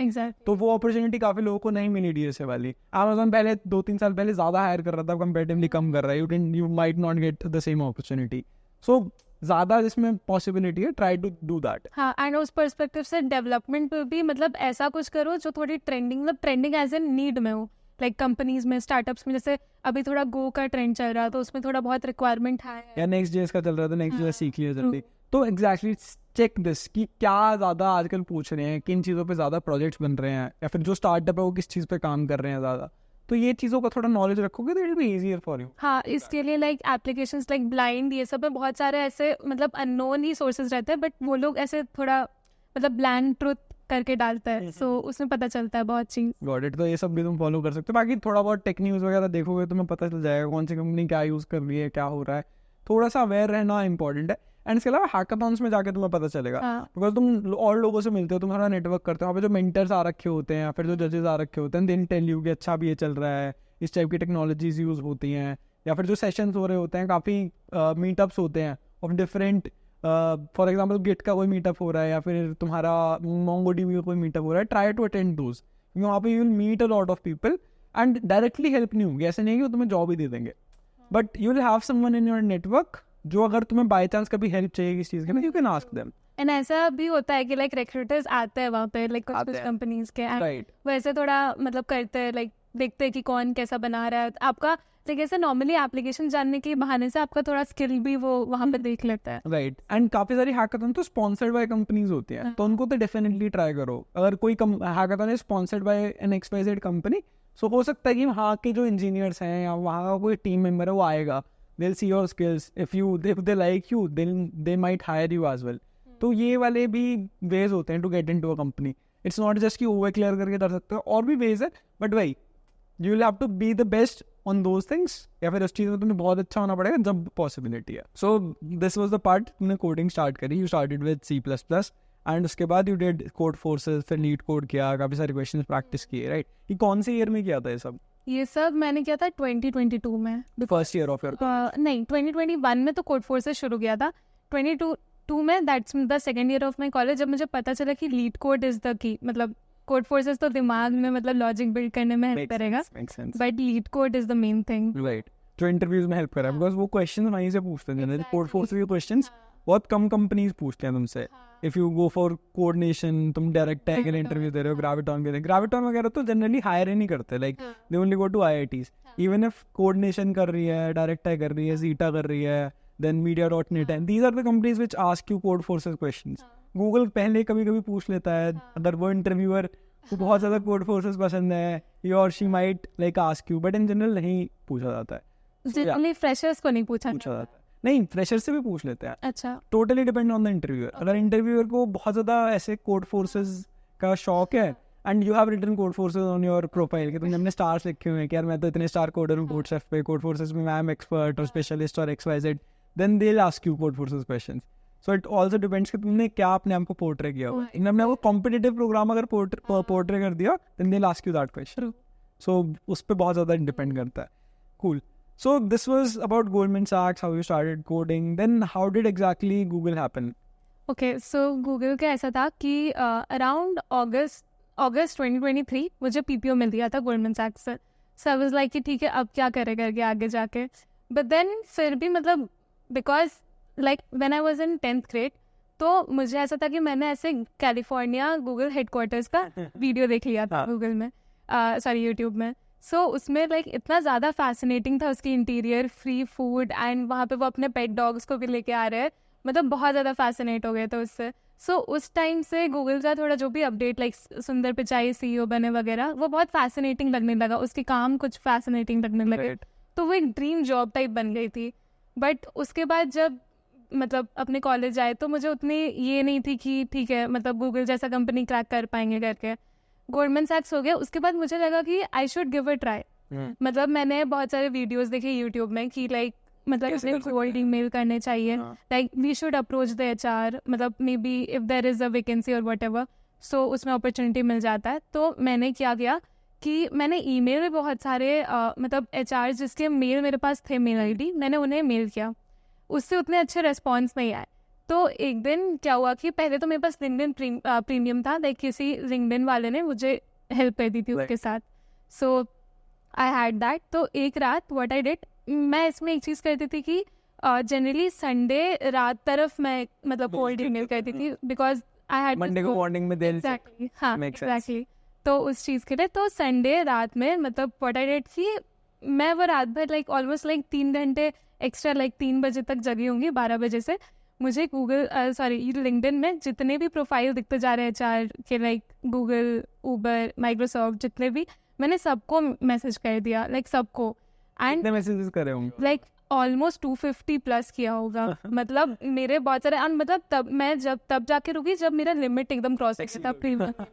तो वो अपॉर्चुनिटी काफी लोगों को नहीं मिली डीएसए वाली. Amazon पहले 2-3 साल पहले ज्यादा हायर कर रहा था, कंपैरेटिवली कम कर रहा है. You might not get the same opportunity. So ज्यादा जिसमें पॉसिबिलिटी है, ट्राई टू डू दैट. हाँ, एंड उस पर्सपेक्टिव से डेवलपमेंट पे भी मतलब ऐसा कुछ करो जो थोड़ी ट्रेंडिंग, मतलब ट्रेंडिंग एज एन नीड में हो. लाइक कंपनीज में, स्टार्टअप्स में, जैसे अभी थोड़ा गो का ट्रेंड चल रहा है तो उसमें थोड़ा बहुत रिक्वायरमेंट है, या नेक्स्ट जेएस का चल रहा था, नेक्स्ट जेएस सीख लिया जल्दी. तो एग्जैक्टली चेक दिस कि क्या ज़्यादा आजकल पूछ रहे हैं, किन चीज़ों पे ज़्यादा प्रोजेक्ट्स बन रहे हैं, या फिर जो स्टार्टअप है वो किस चीज़ पे काम कर रहे हैं ज़्यादा. तो ये चीज़ों का थोड़ा नॉलेज रखोगे तो it will be easier for you. हाँ, इसके लिए लाइक एप्लीकेशंस लाइक ब्लाइंड, ये सब में बहुत सारे ऐसे मतलब अननोन ही सोर्सेज रहते हैं, बट वो लोग ऐसे थोड़ा मतलब ब्लैंड ट्रुथ करके डालता है, सो उसमें पता चलता है बहुत चीज. Got it. तो ये सब भी तुम फॉलो कर सकते हो. बाकी थोड़ा बहुत टेक न्यूज़ वगैरह देखोगे तुम्हें पता चल जाएगा कौन सी कंपनी क्या यूज़ कर रही है, क्या हो रहा है. थोड़ा सा अवेयर रहना इंपॉर्टेंट है. एंड इसके अलावा हैकाथॉन्स में जाके तुम्हें पता चलेगा, बिकॉज तुम और लोगों से मिलते हो, तुम्हारा नेटवर्क करते हो. वहाँ पे जो मेंटर्स आ रखे होते हैं या फिर जो जजेस आ रखे होते हैं, देन टेल यू कि अच्छा भी ये चल रहा है, इस टाइप की टेक्नोलॉजीज यूज़ होती हैं. या फिर जो सेशंस हो रहे होते हैं, काफ़ी मीटअप्स होते हैं of different, for example Git का कोई मीटअप हो रहा है या फिर तुम्हारा MongoDB का कोई मीटअप हो रहा है, ट्राई टू अटेंड दोज. वहाँ पे you will meet a lot of people and directly help नहीं होगी. ऐसे नहीं है कि वो तुम्हें जॉब ही दे देंगे, but you will have someone in your network जो अगर तुम्हें बाई चांस कभी हेल्प चाहिए किस चीज़ के, you can ask them. And ऐसा भी होता है कि लाइक रिक्रूटर्स आते हैं वहाँ पे, लाइक कुछ कंपनीज के, राइट, वैसे थोड़ा मतलब करते हैं, लाइक देखते हैं कि कौन कैसा बना रहा है आपका. लाइक ऐसे नॉर्मली एप्लीकेशन जानने के बहाने से आपका थोड़ा स्किल भी वो वहाँ पे देख लेता है. राइट. एंड काफ़ी सारी हैकाथॉन तो स्पॉन्सर्ड बाय कंपनीज होती हैं, तो उनको तो डेफिनेटली ट्राई करो. अगर कोई हैकाथॉन है sponsored by an XYZ company, so हो सकता है कि वहाँ के जो इंजीनियर्स हैं या वहाँ का कोई टीम मेंबर है वो आएगा, they'll see your skills. If they like you, they might hire you as well. तो ये वाले भी ways होते हैं to get into a company. It's not just कि over clear करके कर सकते हो, और भी ways है, but भाई you will have to be the best on those things, या फिर उस चीज़ में तुम्हें बहुत अच्छा होना पड़ेगा जब possibility है. So this was the part, तुमने coding start करी, you started with C++, and उसके बाद you did code forces, फिर lead code किया, काफ़ी सारे questions practice किए, right? ये कौन से year में किया था ये सब? ये सब मैंने किया था 2022 में. फर्स्ट ईयर ऑफ योर नहीं, 2021 में तो कोड फोर्सेस शुरू किया था. 2022 में, that's the second year of my college, जब मुझे पता चला कि leet code is the key. मतलब कोड फोर्सेस तो दिमाग में मतलब लॉजिक बिल्ड करने में हेल्प करेगा, but leet code is the main thing. Right. जो इंटरव्यूज में हेल्प करा, बिकॉज वो क्वेश्चन वहीं से पूछते हैं. कोड फोर्सेस के क्वेश्चंस बहुत कम कंपनीज पूछते हैं तुमसे. If you go for coordination, तुम डायरेक्ट टैग के लिए इंटरव्यू दे रहे हो, ग्रेविटॉन के लिए, ग्रेविटॉन वगैरह तो जनरली हायर ही नहीं करते. Like they only go to IITs. Even if coordination कर रही है, डायरेक्ट टैग कर रही है, Zeta कर रही है, then media.net, and these are the companies which ask you Codeforces questions. Google पहले कभी कभी पूछ लेता है, अगर वो इंटरव्यूअर को बहुत ज़्यादा कोड फोर्सेस पसंद है, he or she might like ask you, but in general नहीं पूछा जाता है. जनरली फ्रेशर्स को नहीं पूछा जाता है. नहीं, फ्रेशर से भी पूछ लेते हैं. अच्छा. Totally depend on the interviewer. अगर इंटरव्यूअर को बहुत ज़्यादा ऐसे कोड फोर्सेस का शौक है, and you have written Codeforces on your profile कि तुमने अपने स्टार्स लिखे हुए हैं कि यार मैं तो इतने स्टार कोडर हूँ कोड शेफ पे, कोड फोर्सेस में आई एम एक्सपर्ट और स्पेशलिस्ट और XYZ, then they will ask you Codeforces questions. So it also depends कि तुमने क्या अपने आप को पोर्ट्रे किया हुआ है. तुमने अपने आप को कॉम्पिटिटिव प्रोग्राम अगर पोर्ट्रे कर दिया, then they will ask you that question. So उस पर बहुत ज़्यादा डिपेंड करता है. Cool. So this was about Goldman Sachs, how you started coding. Then how did exactly Google happen? Okay, so Google का ऐसा था कि around August 2023 मुझे PPO मिल गया था Goldman Sachs से. So I was like कि ठीक है अब क्या करे करके आगे जाके. But then फिर भी मतलब because like when I was in 10th grade, तो मुझे ऐसा था कि मैंने ऐसे कैलिफोर्निया गूगल हेडक्वार्टर्स का वीडियो देख लिया था गूगल में, सॉरी यूट्यूब में. सो उसमें लाइक इतना ज़्यादा फैसिनेटिंग था उसकी इंटीरियर, फ्री फूड, एंड वहाँ पे वो अपने पेट डॉग्स को भी लेके आ रहे हैं. मतलब बहुत ज़्यादा फैसिनेट हो गए थे उससे. सो उस टाइम से गूगल का थोड़ा जो भी अपडेट, लाइक सुंदर पिचाई CEO बने वगैरह, वो बहुत फैसिनेटिंग लगने लगा. उसके काम कुछ फैसिनेटिंग लगने लगे. तो वो एक ड्रीम जॉब टाइप बन गई थी. बट उसके बाद जब मतलब अपने कॉलेज आए तो मुझे उतनी ये नहीं थी कि ठीक है मतलब गूगल जैसा कंपनी क्रैक कर पाएंगे करके. गोल्डमैन सैक्स हो गया. उसके बाद मुझे लगा कि I should give a try. मतलब मैंने बहुत सारे वीडियोस देखे यूट्यूब में कि लाइक मतलब अपने कोल्ड ईमेल करने चाहिए, like we should approach the HR, मतलब maybe if there is a vacancy और वट एवर, सो उसमें अपॉर्चुनिटी मिल जाता है. तो मैंने क्या किया कि मैंने ईमेल में बहुत सारे मतलब HR जिसके मेल मेरे पास थे, मेल ID, मैंने उन्हें मेल किया. उससे उतने अच्छे रिस्पॉन्स नहीं आए. तो एक दिन क्या हुआ कि पहले तो मेरे पास लिंक्डइन प्रीमियम था, लाइक किसी लिंक्डइन वाले ने मुझे हेल्प कर दी थी उसके साथ. सो आई हैड दैट. तो एक रात व्हाट आई डिड, मैं इसमें एक चीज़ करती थी कि जनरली संडे रात तरफ मैं मतलब कोल्ड ईमेल करती थी, बिकॉज आई हैड मंडे को मॉर्निंग में देर. एग्जैक्टली, हाँ एग्जैक्टली. तो उस चीज़ के लिए तो संडे रात में मतलब व्हाट आई डिड थी, मैं वो रात भर लाइक ऑलमोस्ट लाइक 3 घंटे एक्स्ट्रा, लाइक 3 बजे तक जगी होंगी, 12 बजे से. मुझे गूगल लिंक्डइन में जितने भी प्रोफाइल दिखते जा रहे हैं HR के, लाइक गूगल, ऊबर, माइक्रोसॉफ्ट, जितने भी, मैंने सबको मैसेज कर दिया, लाइक सबको. एंड कितने मैसेजेस करे होंगे? लाइक ऑलमोस्ट 250 प्लस किया होगा. मतलब मेरे बहुत सारे, और मतलब तब मैं तब जाके रुकी जब मेरा लिमिट एकदम क्रॉस हो गया था प्रीमियम.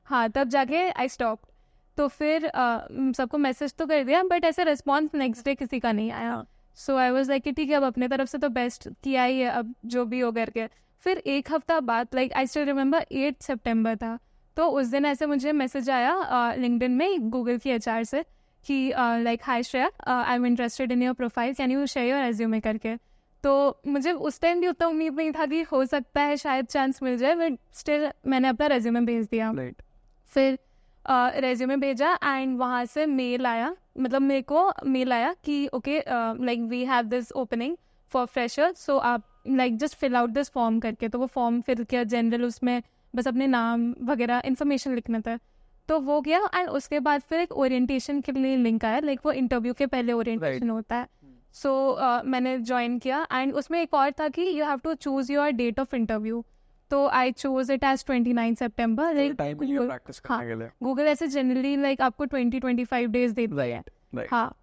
हाँ, तब जाके आई स्टॉप. तो फिर सबको मैसेज तो कर दिया, बट ऐसे रिस्पॉन्स नेक्स्ट डे किसी का नहीं आया. सो आई वाज लाइक कि ठीक है, अब अपने तरफ से तो बेस्ट किया ही है, अब जो भी हो करके. फिर एक हफ्ता बाद, लाइक आई स्टिल रिमेंबर 8 सितंबर था, तो उस दिन ऐसे मुझे मैसेज आया लिंक्डइन में गूगल की HR से कि like hi Shreya, I am interested in your profile, can you share your resume करके. तो मुझे उस टाइम भी उतना उम्मीद नहीं था कि हो सकता है शायद चांस मिल जाए, बट स्टिल मैंने अपना रेज्यूमे भेज दिया. फिर रेज्यूमे भेजा एंड वहाँ से मेल आया, मतलब मेरे को मेल आया कि okay like we have this opening for fresher, so आप like just fill out this form करके. तो वो फॉर्म फिल किया जनरल, उसमें बस अपने नाम वगैरह इन्फॉर्मेशन लिखना था. तो वो गया एंड उसके बाद फिर एक ओरिएंटेशन के लिए लिंक आया, लाइक वो इंटरव्यू के पहले ओरिएंटेशन होता है. सो मैंने ज्वाइन किया एंड उसमें एक और था कि you have to choose your date of interview. तो आई चूज इट एज 29 सितंबर. लाइक गूगल ऐसे जनरली लाइक आपको 20-25 डेज देता है. हाँ,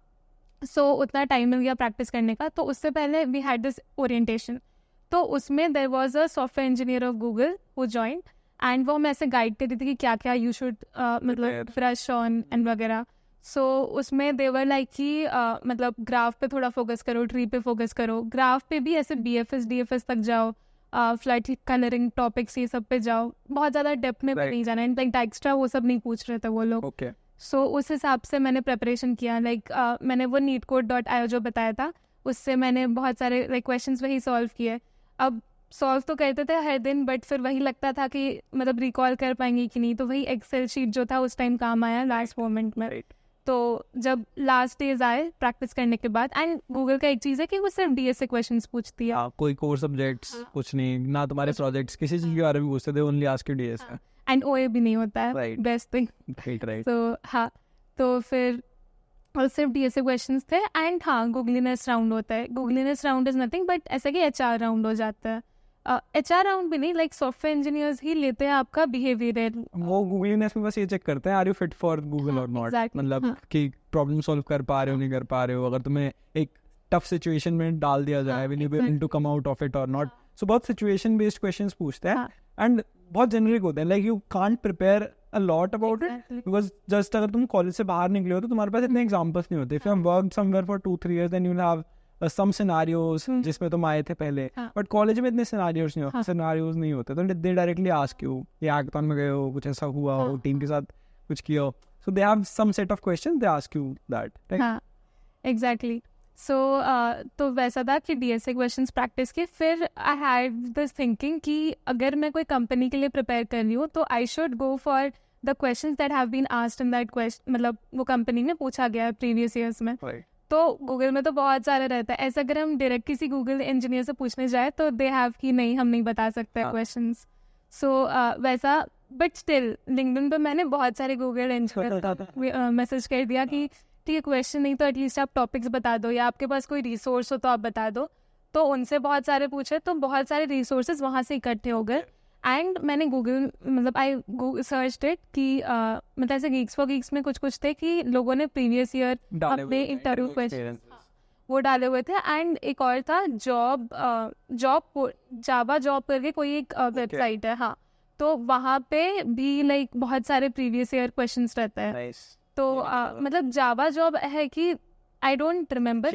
सो उतना टाइम मिल गया प्रैक्टिस करने का. तो उससे पहले वी हैड दिस ओरिएंटेशन. तो उसमें there was a software engineer of Google who joined, and वो हमें ऐसे गाइड करती थी कि क्या क्या यू शुड मतलब ब्रश ऑन एंड वगैरह. सो उसमें देवर लाइक कि मतलब ग्राफ पे थोड़ा फोकस करो, ट्री पे फोकस करो. ग्राफ पे भी ऐसे BFS DFS तक जाओ, फ्लड कलरिंग टॉपिक्स ये सब पे जाओ, बहुत ज़्यादा डेप्थ में नहीं जाना. एंड लाइक एक्स्ट्रा वो सब नहीं पूछ रहे थे वो लोग. सो उस हिसाब से मैंने प्रेपरेशन किया. लाइक मैंने वो neetcode.io जो बताया था, उससे मैंने बहुत सारे लाइक क्वेश्चंस वही सॉल्व किए. अब सॉल्व तो करते थे हर दिन, बट फिर वही लगता था कि मतलब रिकॉल कर पाएंगे कि नहीं. तो वही एक्सेल शीट जो था उस टाइम काम आया लास्ट मोमेंट में. तो जब लास्ट डेज आए प्रैक्टिस करने के बाद, एंड गूगल का एक चीज़ है कि वो सिर्फ DSA क्वेश्चंस पूछती है. कोई कोर सब्जेक्ट्स कुछ नहीं, ना तुम्हारे प्रोजेक्ट्स किसी चीज़ के बारे में पूछते थे, only ask you DSA. And OA भी नहीं होता है, बेस्ट थिंग. तो हाँ, तो फिर और सिर्फ DSA क्वेश्चंस थे. एंड हाँ, गूगलीनेस राउंड होता है. गूगलीनेस राउंड इज नथिंग बट ऐसा कि HR राउंड हो जाता है. HR राउंड भी नहीं, लाइक सॉफ्टवेयर इंजीनियर्स ही लेते हैं आपका बिहेवियर. वो गूगलीनेस में बस ये चेक करते हैं are you fit for Google और नॉट. मतलब कि प्रॉब्लम सॉल्व कर पा रहे हो नहीं कर पा रहे हो. अगर तुम्हें एक टफ सिचुएशन में डाल दिया जाए, will you be able to come out of it और नॉट. सो बहुत सिचुएशन बेस्ड क्वेश्चंस पूछते हैं एंड बहुत जेनरिक होते हैं. Like you can't prepare a lot about it because just अगर तुम कॉलेज से बाहर निकले हो तो तुम्हारे पास इतने एग्जांपल्स नहीं होते. If you have worked somewhere for 2-3 years then you will have some scenarios जिसमें तुम आए थे पहले, बट कॉलेज में इतने scenarios नहीं होते. तो they directly ask you, ये hackathon में गए हो, कुछ ऐसा हुआ हो, टीम के साथ कुछ किया हो. So they have some set of questions, they ask you that. हाँ, exactly. So तो वैसा था कि DSA questions practice के. फिर I had this thinking कि अगर मैं कोई कंपनी के लिए प्रिपेयर कर रही हूँ तो I should go for the questions that have been asked in that question, मतलब वो कंपनी में पूछा गया है previous years में. तो गूगल में तो बहुत सारा रहता है ऐसा, अगर हम डायरेक्ट किसी गूगल इंजीनियर से पूछने जाए तो दे हैव कि नहीं हम नहीं बता सकते क्वेश्चंस। सो वैसा, बट स्टिल लिंक्डइन पे मैंने बहुत सारे गूगल इंजीनियर मैसेज कर दिया कि ठीक है क्वेश्चन नहीं तो एटलीस्ट आप टॉपिक्स बता दो, या आपके पास कोई रिसोर्स हो तो आप बता दो। तो उनसे बहुत सारे पूछे, तो बहुत सारे रिसोर्सेज वहाँ से इकट्ठे हो गए। एंड मैंने गूगल मतलब आई सर्च इट कि मतलब ऐसे गीक्स फॉर गीक्स में कुछ थे कि लोगों ने प्रीवियस ईयर अपने इंटरव्यू क्वेश्चन वो डाले हुए थे। एंड एक और था जावा जॉब करके कोई एक वेबसाइट है, हाँ, तो वहाँ पे भी लाइक बहुत सारे प्रीवियस ईयर क्वेश्चंस रहते हैं। तो मतलब जावा जॉब है कि आई डोंट रिमेम्बर,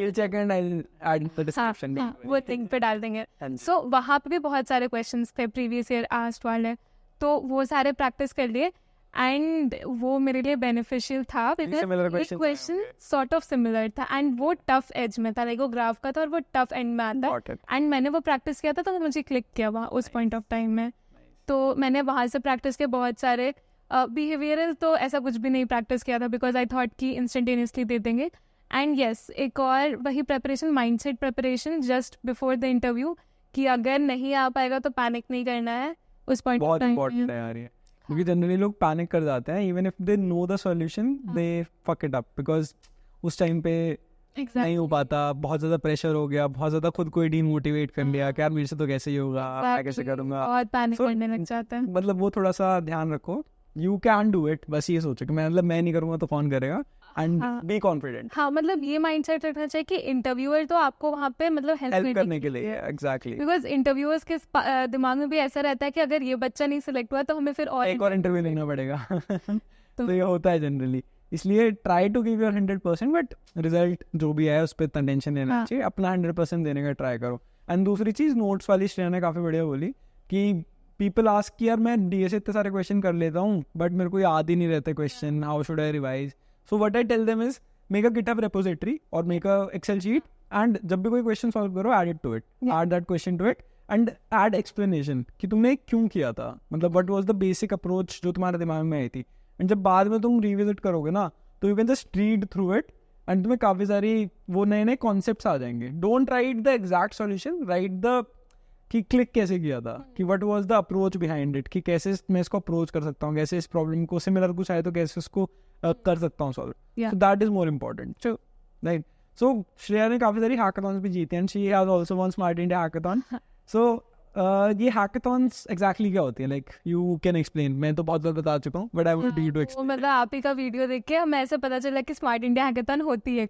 वो लिंक पे डाल देंगे। सो वहाँ पे भी बहुत सारे क्वेश्चंस थे प्रीवियस ईयर आस्क्ड वाले, तो वो सारे प्रैक्टिस कर लिए एंड वो मेरे लिए बेनिफिशियल था because question sort of similar था एंड वो टफ एज में था, लाइक वो ग्राफ का था और वो टफ एंड में आता है। एंड मैंने वो प्रैक्टिस किया था तो मुझे क्लिक किया वहाँ उस पॉइंट ऑफ टाइम में। तो मैंने वहाँ से प्रैक्टिस किया बहुत सारे। बिहेवियरल तो ऐसा कुछ भी नहीं प्रैक्टिस किया था बिकॉज आई थॉट कि इंस्टेंटेनियसली दे देंगे। एंड येस, एक और वही preparation, mindset preparation just before the interview, कि अगर नहीं आ पाएगा तो पैनिक नहीं करना है उस पॉइंट। बहुत इंपॉर्टेंट है यार ये, क्योंकि जनरली लोग पैनिक कर जाते हैं even if they know the solution they fuck it up because उस टाइम पे नहीं हो पाता, बहुत ज़्यादा प्रेशर हो गया, बहुत ज़्यादा खुद को डीमोटिवेट कर लिया कि यार मेरे से तो कैसे ही होगा, मैं कैसे करूँगा, बहुत पैनिक करने लग जाता है। मतलब वो थोड़ा सा ध्यान रखो, यू कैन डू इट, बस ये सोचो कि मैं नहीं करूँगा तो कौन करेगा, एंड बी कॉन्फिडेंट। हाँ, मतलब ये माइंडसेट रखना चाहिए कि इंटरव्यूअर तो आपको वहाँ पे मतलब हेल्प करने के लिए, एग्जैक्टली, बिकॉज इंटरव्यूअर्स के दिमाग में भी ऐसा रहता है कि अगर ये बच्चा नहीं सिलेक्ट हुआ तो हमें फिर एक और इंटरव्यू लेना पड़ेगा। तो ये होता है जनरली, इसलिए try to give your 100%, but result जो भी है उस पर इतना टेंशन लेना चाहिए, अपना 100% देने का ट्राई करो। एंड दूसरी चीज़, नोट्स वाली श्रेया ने काफ़ी बढ़िया बोली कि पीपल आस्क कि यार मैं डीए से इतने सारे क्वेश्चन कर लेता हूँ बट मेरे को याद ही नहीं रहते question, how should I revise? So what I tell them is make a github repository और make a excel sheet, and जब भी कोई क्वेश्चन सॉल्व करो add it to it, add that question to it and add explanation कि तुमने क्यों किया था, मतलब what was the basic approach जो तुम्हारे दिमाग में आई थी। एंड जब बाद में तुम रिविजिट करोगे ना तो you can just read through it and तुम्हें काफ़ी सारी वो नए कॉन्सेप्ट्स आ जाएंगे। Don't write the exact solution, right the कि क्लिक कैसे किया था, कि what was the approach behind it, कि कैसे मैं इसको अप्रोच कर सकता हूँ, कैसे इस प्रॉब्लम को सिमिलर कुछ आए तो कैसे उसको कर सकता हूँ solve. So that is more important, right? So Shreya ने काफ़ी सारी हैकाथॉन्स भी जीती and she has also won smart India hackathon. So ये हैकाथॉन्स एग्जैक्टली क्या होती है, लाइक यू कैन एक्सप्लेन? मैं तो बहुत बार बता चुका हूँ but I want you to explain. मतलब आप ही का वीडियो देख के हमें ऐसे पता चला कि स्मार्ट इंडिया हैकाथॉन होती है।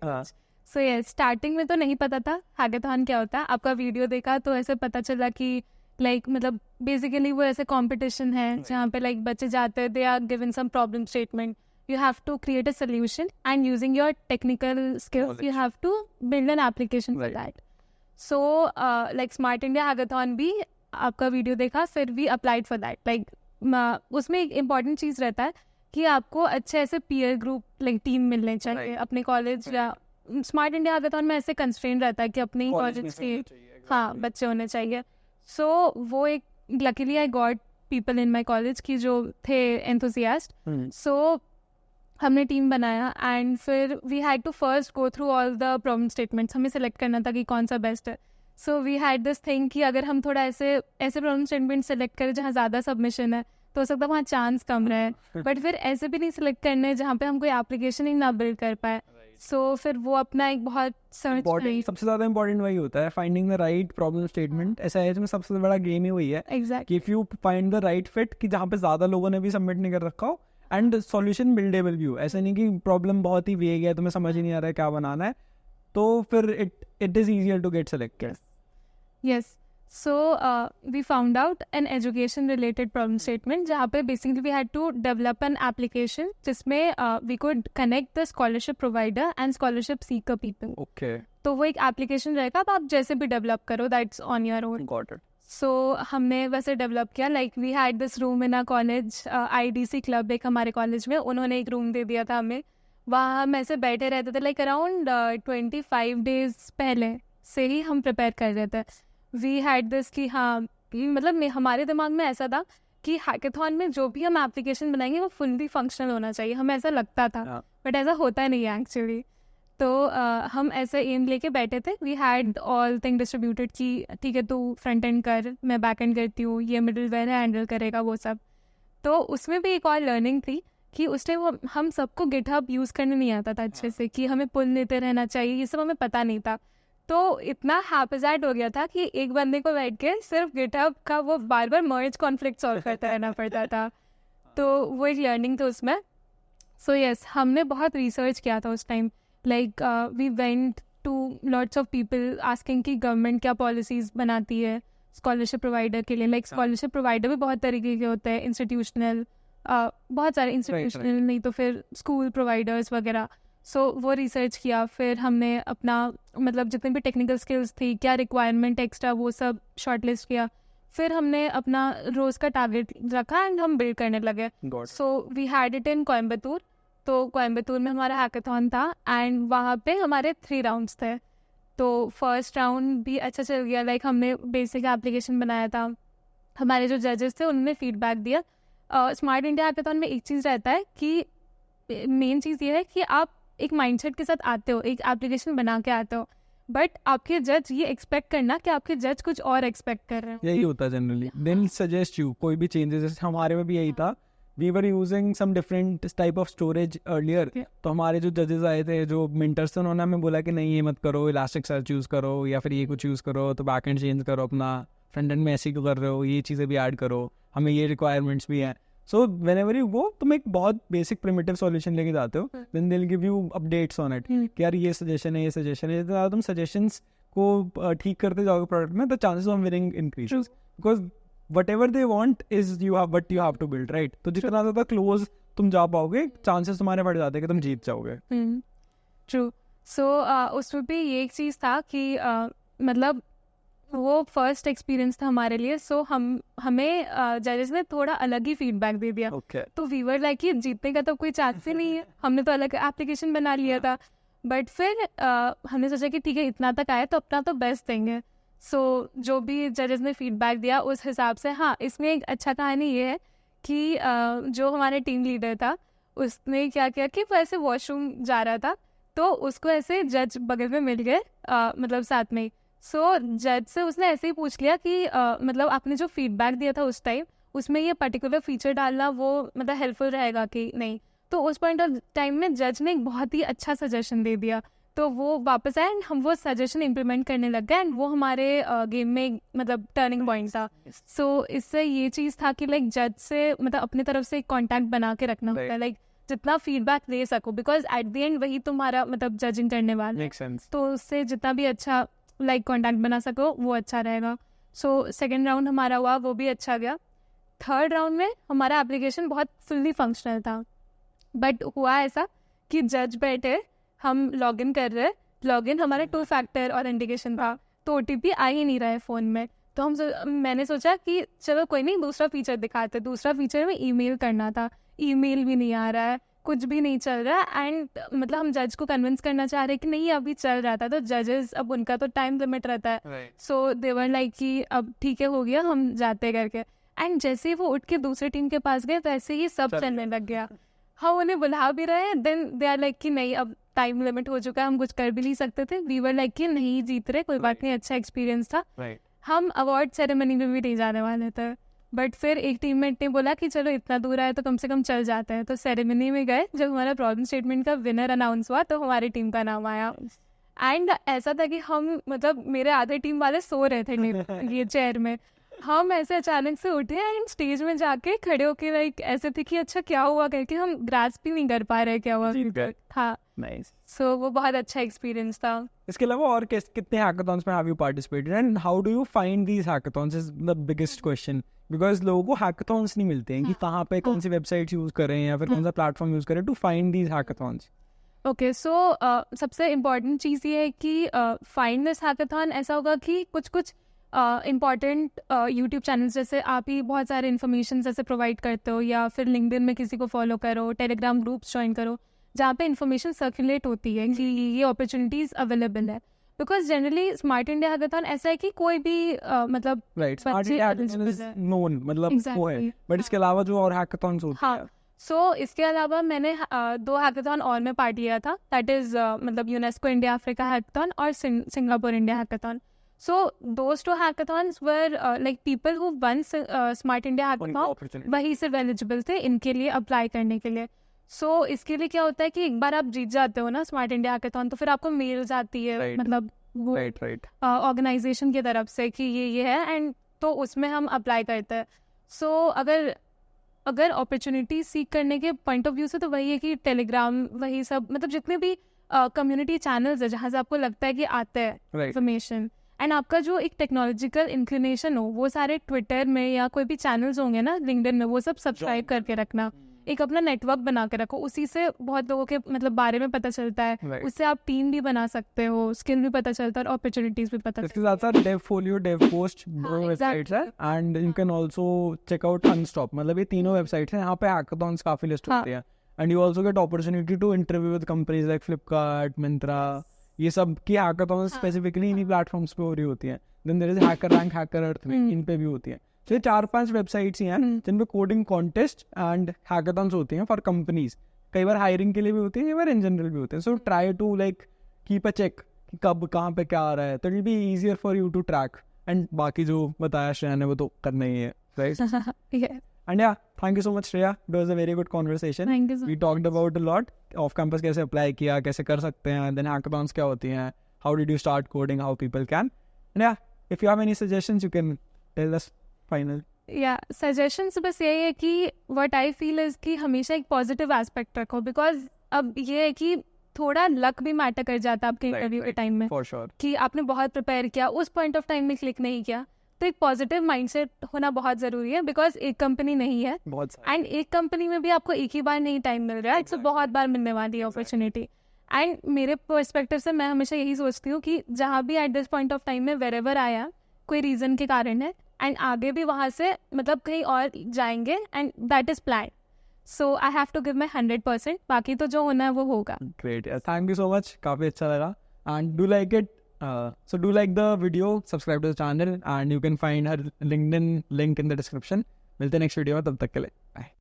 सो ये स्टार्टिंग में तो नहीं पता था हैकाथॉन क्या होता है, आपका वीडियो देखा तो ऐसे पता चला कि लाइक मतलब बेसिकली वो ऐसे कंपटीशन है जहाँ पे लाइक बच्चे जाते हैं, they are given some problem statement, you have to create a solution and using your technical skills you have to build an application for that. So like Smart India Hackathon भी आपका video देखा, फिर भी applied for that. Like उसमें एक important चीज़ रहता है कि आपको अच्छे ऐसे peer group like टीम मिलने चाहिए अपने कॉलेज या स्मार्ट इंडिया हैकाथॉन में ऐसे कंस्ट्रेंट रहता है कि अपने कॉलेज के हाँ बच्चे होने चाहिए। सो वो एक luckily I got people in my college की जो थे एंथुसियास्ट। सो हमने टीम बनाया एंड फिर we had to first go through all the problem statements, हमें सेलेक्ट करना था कि कौन सा बेस्ट है। So we had this thing कि अगर हम थोड़ा ऐसे प्रॉब्लम स्टेटमेंट सेलेक्ट करें जहाँ ज़्यादा सबमिशन है तो हो सकता है वहाँ चांस कम रहे, बट फिर ऐसे भी नहीं सिलेक्ट करने जहाँ पे हम कोई एप्लीकेशन ही ना बिल्ड कर पाए। सो फिर वो अपना एक बहुत सबसे ज़्यादा इंपॉर्टेंट वही होता है, finding the right problem statement. ऐसा है इसमें सबसे बड़ा गेम ही वही है कि if you find the right fit कि जहाँ पे ज़्यादा लोगों ने भी सबमिट नहीं कर रखा हो एंड सॉल्यूशन बिल्डेबल भी हो। ऐसा नहीं कि प्रॉब्लम बहुत ही वेग है, तुम्हें समझ ही नहीं आ रहा है क्या बनाना है, तो फिर it is easier to get selected. Yes, so we found out an education related problem statement जहाँ पे basically we had to develop an application जिसमें we could connect the scholarship provider and scholarship seeker people. Okay. तो वो एक application रहेगा, तो आप जैसे भी develop करो, that's on your own. Got it. So हमने वैसे develop किया, like we had this room in our college, IDC club एक हमारे college में, उन्होंने एक room दे दिया था हमें, वहाँ हम ऐसे बैठे रहते थे, like around 25 days पहले से ही हम prepare कर रहे थे। वी हैड दिस कि हाँ मतलब हमारे दिमाग में ऐसा था कि हैकाथॉन में जो भी हम एप्लीकेशन बनाएंगे वो फुल्ली फंक्शनल होना चाहिए, हमें ऐसा लगता था, बट ऐसा होता नहीं है एक्चुअली। तो हम ऐसे एम लेके बैठे थे, we had all thing distributed कि ठीक है तू फ्रंट एंड कर, मैं बैक एंड करती हूँ, ये मिडिल वेयर है हैंडल करेगा वो सब। तो उसमें भी एक और लर्निंग थी कि उस टाइम हम सबको गिटहब यूज़ करने नहीं आता था अच्छे से, कि हमें पुल लेते रहना चाहिए, ये सब हमें पता नहीं था। तो इतना हैपेजाइट हो गया था कि एक बंदे को बैठ के सिर्फ गिटहब का वो बार बार मर्ज कॉन्फ्लिक्ट सॉल्व करता रहना पड़ता था। तो वो एक लर्निंग था उसमें। सो यस, हमने बहुत रिसर्च किया था उस time, like we went to lots of people asking कि गवर्नमेंट क्या पॉलिसीज़ बनाती है स्कॉलरशिप प्रोवाइडर के लिए। लाइक स्कॉलरशिप प्रोवाइडर भी बहुत तरीके के होते हैं, इंस्टीट्यूशनल, बहुत सारे इंस्टीट्यूशनल नहीं तो फिर स्कूल प्रोवाइडर्स वगैरह। सो वो रिसर्च किया, फिर हमने अपना मतलब जितने भी टेक्निकल स्किल्स थी, क्या रिक्वायरमेंट एक्स्ट्रा, वो सब शॉर्ट लिस्ट किया। फिर हमने अपना रोज़ का टारगेट रखा एंड हम बिल्ड करने लगे। So we had it in Coimbatore. तो कोयम्बतूर में हमारा हैकाथॉन था एंड वहाँ पे हमारे 3 राउंड्स थे। तो फर्स्ट राउंड भी अच्छा चल गया, लाइक हमने बेसिक एप्लीकेशन बनाया था। हमारे जो जजेस थे उन्होंने फीडबैक दिया। स्मार्ट इंडिया हैकाथॉन में एक चीज़ रहता है कि मेन चीज़ ये है कि आप एक माइंडसेट के साथ आते हो, एक एप्लीकेशन बना के आते हो, बट आपके जज ये एक्सपेक्ट करना कि आपके जज कुछ और एक्सपेक्ट कर रहे हैं। यही होता है जनरली, देन सजेस्ट यू कोई भी चेंजेस। जैसे हमारे में भी यही था, we were using some different type of storage earlier. तो हमारे जो जजेस आए थे, जो मिंटर्स थे, उन्होंने हमें बोला कि नहीं ये मत करो, इलास्टिक सर्च यूज़ करो या फिर ये कुछ यूज़ करो, तो बैक एंड चेंज करो अपना, फ्रंट एंड में ऐसे क्यों कर रहे हो, ये चीज़ें भी ऐड करो, हमें ये रिक्वायरमेंट्स भी हैं। सो व्हेनेवर यू गो, तुम एक बहुत बेसिक प्रिमिटिव सॉल्यूशन लेके जाते हो, then they will give you updates on it कि यार ये सजेशन है, ये सजेशन है। तो तुम सजेशंस को ठीक करते जाओगे प्रोडक्ट में, तो chances of winning increase, because whatever they want is what you have to build, right? तो जितना ज़्यादा क्लोज तुम जा पाओगे, चांसेस तुम्हारे बढ़ जाते हैं कि तुम जीत जाओगे। ट्रू। सो उसमें भी ये एक चीज़ था कि मतलब वो फर्स्ट एक्सपीरियंस था हमारे लिए। सो हमें जजेस ने थोड़ा अलग ही फीडबैक दे दिया। तो वी वर लाइक कि जीतने का तो कोई चांस ही नहीं है, हमने तो अलग एप्लीकेशन बना लिया था। बट फिर हमने सोचा कि ठीक है इतना तक आए तो अपना तो बेस्ट देंगे। सो जो भी जजेस ने फीडबैक दिया उस हिसाब से, हाँ इसमें एक अच्छा कहानी ये है कि जो हमारे टीम लीडर था उसने क्या किया कि वो ऐसे वॉशरूम जा रहा था, तो उसको ऐसे जज बगल में मिल गए, मतलब साथ में। सो जज से उसने ऐसे ही पूछ लिया कि मतलब आपने जो फीडबैक दिया था उस टाइम, उसमें ये पर्टिकुलर फीचर डालना वो मतलब हेल्पफुल रहेगा कि नहीं। तो उस पॉइंट ऑफ टाइम में जज ने एक बहुत ही अच्छा सजेशन दे दिया। तो वो वापस आए एंड हम वो सजेशन इम्प्लीमेंट करने लग गए एंड वो हमारे गेम में मतलब टर्निंग पॉइंट था। सो इससे ये चीज़ था कि लाइक जज से मतलब अपने तरफ से एक कॉन्टैक्ट बना के रखना होता है, लाइक जितना फीडबैक दे सको, बिकॉज एट द एंड वही तुम्हारा मतलब जजिंग करने वाला है। तो उससे जितना भी अच्छा लाइक कॉन्टैक्ट बना सको वो अच्छा रहेगा। सो सेकेंड राउंड हमारा हुआ, वो भी अच्छा गया। थर्ड राउंड में हमारा एप्लीकेशन बहुत फुल्ली फंक्शनल था, बट हुआ ऐसा कि जज बैठे, हम लॉगिन कर रहे, लॉगिन हमारा 2 फैक्टर ऑथेंटिकेशन था, तो OTP आ ही नहीं रहा है फ़ोन में। तो मैंने सोचा कि चलो कोई नहीं, दूसरा फीचर दिखाते। दूसरा फीचर में ईमेल करना था, ईमेल भी नहीं आ रहा है, कुछ भी नहीं चल रहा है। एंड मतलब हम जज को कन्विंस करना चाह रहे कि नहीं अभी चल रहा था। तो जजेस अब उनका तो टाइम लिमिट रहता है, सो दे वर लाइक कि अब ठीक है हो गया, हम जाते करके। एंड जैसे ही वो उठ के दूसरे टीम के पास गए, वैसे ही सब चलने लग गया। हम उन्हें बुला भी रहे हैं, देन दे आर लाइक कि नहीं अब टाइम लिमिट हो चुका है, हम कुछ कर भी नहीं सकते थे। वी वर लाइक कि नहीं जीत रहे, कोई बात नहीं, अच्छा एक्सपीरियंस था। हम अवार्ड सेरेमनी में भी नहीं जाने वाले थे, बट फिर एक टीममेट ने बोला कि चलो इतना दूर आए तो कम से कम चल जाते हैं। तो सेरेमनी में गए, जब हमारा प्रॉब्लम स्टेटमेंट का विनर अनाउंस हुआ तो हमारी टीम का नाम आया। एंड ऐसा था कि हम मतलब मेरे आधे टीम वाले सो रहे थे ये चेयर में, हम ऐसे अचानक से उठे एंड स्टेज में जाके खड़े होके लाइक ऐसे थे कि अच्छा क्या हुआ करके, हम ग्रास्प भी नहीं कर पा रहे क्या हुआ। हाँ, नाइस। सो वो बहुत अच्छा एक्सपीरियंस था। इसके अलावा और कितने हैकाथॉन्स में have you participated and how do you find these hackathons is the biggest question, because लोगों को हैकाथॉन्स नहीं मिलते हैं कि कहाँ पे कौन सी वेबसाइट यूज करें या फिर कौन सा प्लेटफॉर्म यूज करें to find these hackathons. Okay, so सबसे इम्पॉर्टेंट चीज़ ये है कि फाइंड दिस हैकाथॉन ऐसा होगा कि कुछ इम्पॉर्टेंट यूट्यूब चैनल्स जैसे आप ही बहुत सारे इन्फॉर्मेशन जैसे प्रोवाइड करते हो, या फिर लिंक्डइन में किसी को फॉलो करो, टेलीग्राम ग्रुप्स ज्वाइन करो जहाँ पे इन्फॉर्मेशन सर्कुलेट होती है कि ये अपॉर्चुनिटीज़ अवेलेबल है। Because generally smart India hackathon ऐसा है कि कोई भी मतलब right, smart India hackathon is known, मतलब वो है, बट इसके अलावा जो और हैकाथॉन्स होते हैं, हाँ, सो इसके अलावा मैंने 2 हैकाथॉन और में पार्ट लिया था, दैट इज़ मतलब यूनेस्को इंडिया अफ्रीका हैकाथॉन और Singapore India hackathon. So those 2 hackathons were like people who won Smart India hackathon वही सिर्फ एलिजिबल थे इनके लिए अप्लाई करने के लिए. सो इसके लिए क्या होता है कि एक बार आप जीत जाते हो ना स्मार्ट इंडिया हैकाथॉन, तो फिर आपको मेल जाती है Right. मतलब वो ऑर्गेनाइजेशन की तरफ से कि ये है, एंड तो उसमें हम अप्लाई करते हैं. सो अगर अपॉर्चुनिटी सीख करने के पॉइंट ऑफ व्यू से तो वही है कि टेलीग्राम वही सब मतलब जितने भी कम्युनिटी चैनल्स है जहाँ से आपको लगता है कि आते हैं इन्फॉर्मेशन, एंड आपका जो एक टेक्नोलॉजिकल इंक्लिनेशन हो वो सारे ट्विटर में या कोई भी चैनल्स होंगे ना लिंक्डइन में, वो सब सब्सक्राइब करके रखना. एक अपना नेटवर्क बना के रखो, उसी से बहुत लोगों के मतलब बारे में पता चलता है. उससे आप टीम भी बना सकते हो, स्किल भी पता चलता है और अपॉर्चुनिटीज भी पता इसके साथ साथ DevFolio, DevPost वेबसाइट्स है, and you can also check out Unstop. मतलब ये तीनों वेबसाइट्स हैं, यहाँ पे हैकाथॉन्स काफी लिस्ट होते हैं, and you also get opportunity to interview with companies like Flipkart, Myntra. ये सब की हैकाथॉन्स स्पेसिफिकली इन्हीं प्लेटफॉर्म्स पे हो रही होती हैं. Then there is HackerRank, HackerEarth में इन पे भी होती है. तो ये 4-5 वेबसाइट्स ही हैं जिन पे कोडिंग कॉन्टेस्ट एंड हैकाथॉन्स होती हैं फॉर कंपनीज. कई बार हायरिंग के लिए भी होती है, कई बार इन जनरल भी होते हैं. So try to like keep a check कि कब कहाँ पे क्या आ रहा है, तो it will be easier for you to track. And बाकी जो बताया श्रेया ने वो तो करना ही है, right? And yeah, thank you so much, Shreya. It was a very good conversation. Thank you so We talked about a lot. Off campus कैसे apply किया, कैसे कर सकते हैं, then hackathons क्या होती हैं, how did you start coding, how people can. And yeah, if you have any suggestions, you can tell us final. या सजेशंस बस यही है कि व्हाट आई फील इज कि हमेशा एक पॉजिटिव एस्पेक्ट रखो, बिकॉज अब ये है कि थोड़ा लक भी मैटर कर जाता है आपके इंटरव्यू के टाइम में, For sure. कि आपने बहुत प्रिपेयर किया, उस पॉइंट ऑफ टाइम में क्लिक नहीं किया. तो एक पॉजिटिव माइंडसेट होना बहुत ज़रूरी है, बिकॉज एक कंपनी नहीं है, एंड एक कंपनी में भी आपको एक ही बार नहीं टाइम मिल रहा है, इससे बहुत बार मिलने वाली है अपॉर्चुनिटी. एंड मेरे पर्सपेक्टिव से मैं हमेशा यही सोचती हूँ कि जहाँ भी at this point of time में वेरेवर आया कोई रीज़न के कारण है, एंड आगे भी वहाँ से मतलब कहीं और जाएंगे, and that is plan. So I have to give my 100%. बाकी तो जो होना है वो होगा. Great. Thank you so much. काफ़ी अच्छा लगा. And do like it. So do like the video, subscribe to the channel, and you can find her LinkedIn link in the description. मिलते हैं next video में, तब तक के लिए. Bye.